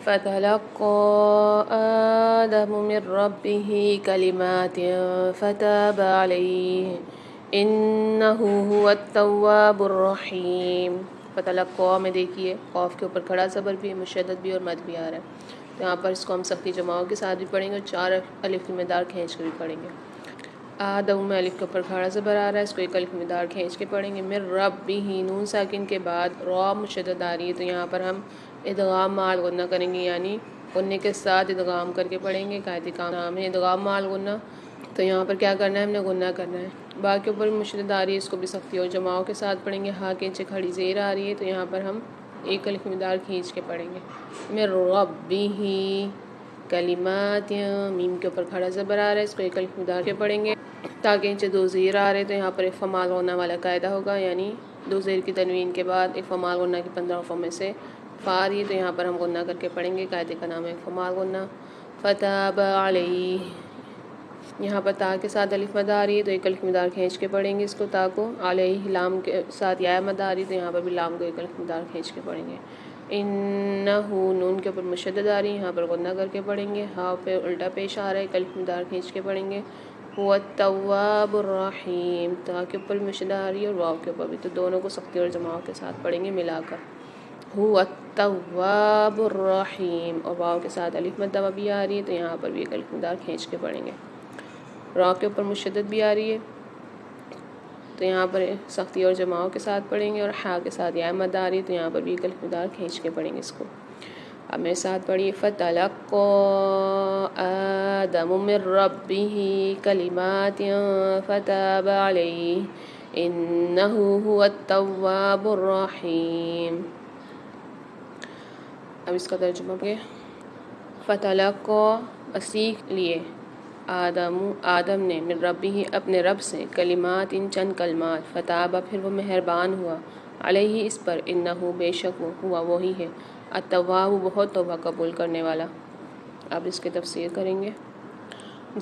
فتلقى آدم من ربه كلمات فتاب عليه إنه هو التواب الرحيم۔ فتلقى میں دیکھیے قاف کے اوپر کھڑا زبر بھی، مشدد بھی اور مد بھی آ رہا ہے، تو یہاں پر اس کو ہم سختی جماؤں کے ساتھ بھی پڑھیں گے اور 4 الف کی مقدار کھینچ کے بھی پڑھیں گے۔ آدم میں الف کے اوپر کھڑا زبر آ رہا ہے، اس کو 1 الف کی مقدار کھینچ کے پڑھیں گے۔ من ربہ، نون ساکن کے بعد را مشدد آ رہی ہے، تو یہاں پر ہم ادغام مع غنہ کریں گے، یعنی غنے کے ساتھ ادغام کر کے پڑھیں گے۔ قاعدے کا نام ہے ادغام مع غنہ، تو یہاں پر کیا کرنا ہے، ہم نے غنہ کرنا ہے۔ با کے اوپر مشدد آ رہی ہے، اس کو بھی سختی اور جماؤں کے ساتھ پڑھیں گے۔ ہاں کے نیچے کھڑی زیر آ رہی ہے، تو یہاں پر ہم 1 الف کی مقدار کھینچ کے پڑھیں گے۔ من ربہ کلمات، میم کے اوپر کھڑا زبر آ رہا ہے، اس کو 1 الف کی مقدار کے پڑھیں گے۔ تاکہ نیچے 2 زیر آ رہے، تو یہاں پر افعال غنہ والا قاعدہ ہوگا، یعنی 2 زیر کی تنوین کے بعد افعال غنہ کی 15 حروفوں میں سے فا آ رہی ہے، تو یہاں پر ہم غنہ کر کے پڑھیں گے۔ قاعدے کا نام ہے افعال غنہ۔ فتاب علیہ، یہاں پر تا کے ساتھ الف مد آ رہی ہے، تو 1 الف کی مقدار کھینچ کے پڑھیں گے اس کو تا کو۔ علیہ، لام کے ساتھ یا مد آ رہی ہے، تو یہاں پر بھی لام کو 1 الف کی مقدار کھینچ کے پڑھیں گے۔ انہو، نون کے اوپر مشدد آ رہی ہے، یہاں پر غنہ کر کے پڑھیں گے۔ ہاں پہ الٹا پیش آ رہا ہے، 1 الف کی مقدار کھینچ کے پڑھیں گے۔ هو التواب الرحیم، تا کے اوپر مشدد آ رہی ہے اور واو کے اوپر بھی، تو دونوں کو سختی اور جماؤں کے ساتھ پڑھیں گے ملا کر۔ هو التواب الرحیم، اور واو کے ساتھ الف مد بھی آ رہی ہے، تو یہاں پر بھی 1 الف مقدار کھینچ کے پڑھیں گے۔ را کے اوپر مشدد بھی آ رہی ہے، تو یہاں پر سختی اور جماؤں کے ساتھ پڑھیں گے، اور ہا کے ساتھ یا مد آ رہی ہے، تو یہاں پر بھی 1 الف مقدار کھینچ کے پڑھیں گے اس کو۔ اب میرے ساتھ پڑھیے فتلقى آدم من ربه كلمات فتاب عليه إنه هو التواب الرحيم۔ اب اس کا ترجمہ ہے، فتلقى، سیکھ لیے، آدم نے، من ربہ، اپنے رب سے، کلمات، چند کلمات، فتاب، پھر وہ مہربان ہوا، علیہ، اس پر، انہو، بے شک وہ، ہوا، وہی ہے، التواب، بہت توبہ قبول کرنے والا۔ اب اس کی تفسیر کریں گے۔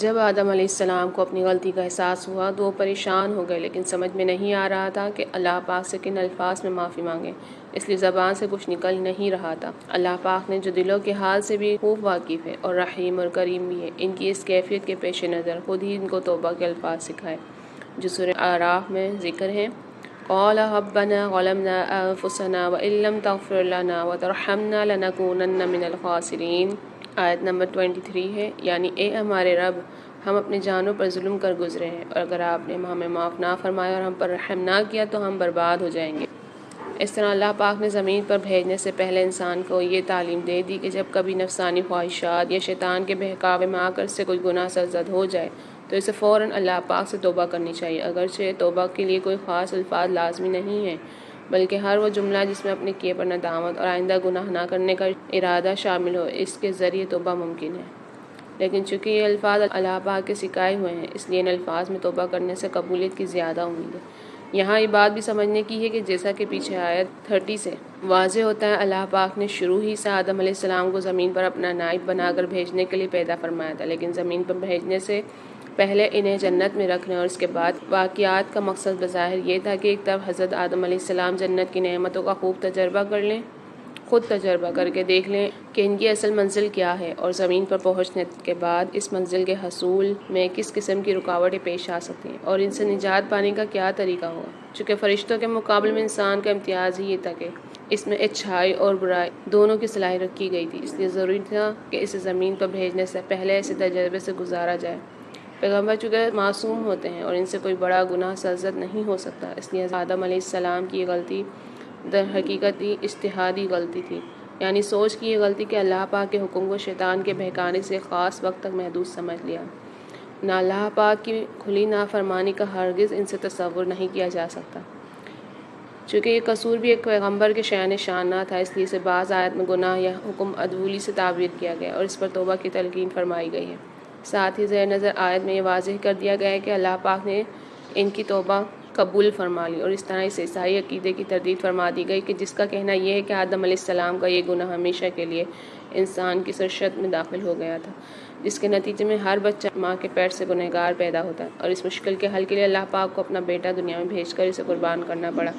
جب آدم علیہ السلام کو اپنی غلطی کا احساس ہوا تو وہ پریشان ہو گئے، لیکن سمجھ میں نہیں آ رہا تھا کہ اللہ پاک سے کن الفاظ میں معافی مانگیں، اس لیے زبان سے کچھ نکل نہیں رہا تھا۔ اللہ پاک نے جو دلوں کے حال سے بھی خوب واقف ہے اور رحیم اور کریم بھی ہے، ان کی اس کیفیت کے پیش نظر خود ہی ان کو توبہ کے الفاظ سکھائے، جو سورہ اعراف میں ذکر ہیں۔ قال ربنا ظلمنا انفسنا وان لم تغفر لنا وترحمنا لنكونن من الخاسرین، آیت نمبر 23 ہے، یعنی اے ہمارے رب، ہم اپنی جانوں پر ظلم کر گزرے ہیں، اور اگر آپ نے ہمیں معاف نہ فرمایا اور ہم پر رحم نہ کیا تو ہم برباد ہو جائیں گے۔ اس طرح اللہ پاک نے زمین پر بھیجنے سے پہلے انسان کو یہ تعلیم دے دی کہ جب کبھی نفسانی خواہشات یا شیطان کے بہکاوے میں آ کر سے کوئی گناہ سرزد ہو جائے تو اسے فوراً اللہ پاک سے توبہ کرنی چاہیے، اگرچہ توبہ کے لیے کوئی خاص الفاظ لازمی نہیں ہیں، بلکہ ہر وہ جملہ جس میں اپنے کیے پر ندامت اور آئندہ گناہ نہ کرنے کا ارادہ شامل ہو، اس کے ذریعے توبہ ممکن ہے۔ لیکن چونکہ یہ الفاظ اللہ پاک کے سکھائے ہوئے ہیں، اس لیے ان الفاظ میں توبہ کرنے سے قبولیت کی زیادہ امید ہے۔ یہاں یہ بات بھی سمجھنے کی ہے کہ جیسا کہ پیچھے آیت 30 سے واضح ہوتا ہے، اللہ پاک نے شروع ہی سے آدم علیہ السلام کو زمین پر اپنا نائب بنا کر بھیجنے کے لیے پیدا فرمایا تھا، لیکن زمین پر بھیجنے سے پہلے انہیں جنت میں رکھنے اور اس کے بعد واقعات کا مقصد بظاہر یہ تھا کہ ایک طرف حضرت آدم علیہ السلام جنت کی نعمتوں کا خوب تجربہ کر لیں، خود تجربہ کر کے دیکھ لیں کہ ان کی اصل منزل کیا ہے، اور زمین پر پہنچنے کے بعد اس منزل کے حصول میں کس قسم کی رکاوٹیں پیش آ سکتی ہیں اور ان سے نجات پانے کا کیا طریقہ ہوگا۔ چونکہ فرشتوں کے مقابلے میں انسان کا امتیاز ہی یہ تھا کہ اس میں اچھائی اور برائی دونوں کی صلاحیت رکھی گئی تھی، اس لیے ضروری تھا کہ اسے زمین پر بھیجنے سے پہلے ایسے تجربے سے گزارا جائے۔ پیغمبر چونکہ معصوم ہوتے ہیں اور ان سے کوئی بڑا گناہ سرزد نہیں ہو سکتا، اس لیے آدم علیہ السلام کی یہ غلطی در حقیقت اجتہادی غلطی تھی، یعنی سوچ کی یہ غلطی کہ اللہ پاک کے حکم کو شیطان کے بہکانے سے خاص وقت تک محدود سمجھ لیا۔ نہ اللہ پاک کی کھلی نافرمانی کا ہرگز ان سے تصور نہیں کیا جا سکتا۔ چونکہ یہ قصور بھی ایک پیغمبر کے شأن شان نہ تھا، اس لیے اسے بعض آیت میں گناہ یا حکم عدولی سے تعبیر کیا گیا اور اس پر توبہ کی تلقین فرمائی گئی ہے۔ ساتھ ہی زیر نظر آیت میں یہ واضح کر دیا گیا ہے کہ اللہ پاک نے ان کی توبہ قبول فرما لی، اور اس طرح اس عیسائی عقیدے کی تردید فرما دی گئی کہ جس کا کہنا یہ ہے کہ آدم علیہ السلام کا یہ گناہ ہمیشہ کے لیے انسان کی سرشت میں داخل ہو گیا تھا، جس کے نتیجے میں ہر بچہ ماں کے پیٹ سے گنہگار پیدا ہوتا ہے، اور اس مشکل کے حل کے لیے اللہ پاک کو اپنا بیٹا دنیا میں بھیج کر اسے قربان کرنا پڑا۔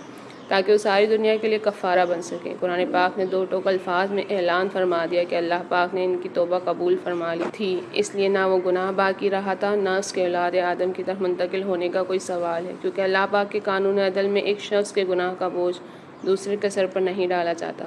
تاکہ وہ ساری دنیا کے لیے کفارہ بن سکے۔ قرآن پاک نے دو ٹوک الفاظ میں اعلان فرما دیا کہ اللہ پاک نے ان کی توبہ قبول فرما لی تھی، اس لیے نہ وہ گناہ باقی رہا تھا، نہ اس کے اولاد آدم کی طرف منتقل ہونے کا کوئی سوال ہے، کیونکہ اللہ پاک کے قانون عدل میں ایک شخص کے گناہ کا بوجھ دوسرے کے سر پر نہیں ڈالا جاتا۔